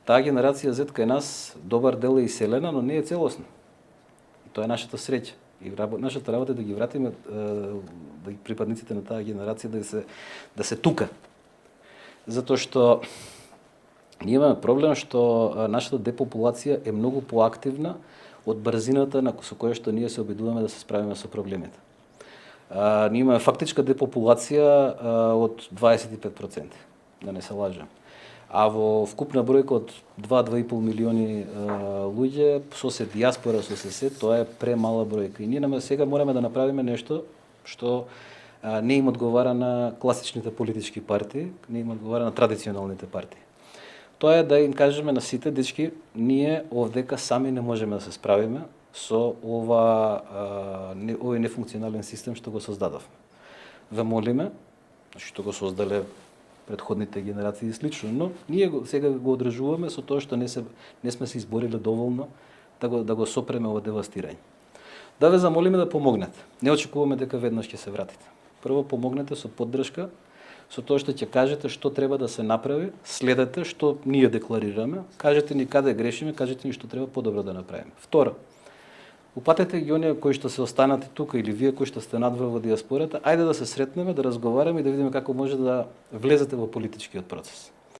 Таа генерација Z кај нас добар дел е иселена, но не е целосна. И тоа е нашата среќа. И нашата работа е да ги вратиме да припадниците на таа генерација да се тука. Затоа што ние имаме проблем што нашата депопулација е многу поактивна од брзината со која што ние се обидуваме да се справиме со проблемите. Ние имаме фактичка депопулација од 25%, да не се лажем. А во вкупна бројка од 2-2,5 милиони луѓе, со се диаспора, со се, тоа е премала бројка. И ние сега мораме да направиме нешто што не им одговара на класичните политички партии, не им одговара на традиционалните партии. Тоа е да им кажеме на сите, дечки, ние овдека сами не можеме да се справиме со овој нефункционален систем што го создадовме. Ве молиме, што го создале предходните генерации и слично, но ние сега го одржуваме со тоа што не сме се избориле доволно да го сопреме ово девастирање. Да ве замолиме да помогнете. Не очекуваме дека веднаш ќе се вратите. Прво помогнете со поддршка, со тоа што ќе кажете што треба да се направи, следете што ние декларираме, кажете ни каде грешиме, кажете ни што треба подобро да направиме. Второ, упатете ги оние кои што се останати тука или вие кои што сте надвор во диаспората, ајде да се сретнеме, да разговараме и да видиме како може да влезете во политичкиот процес.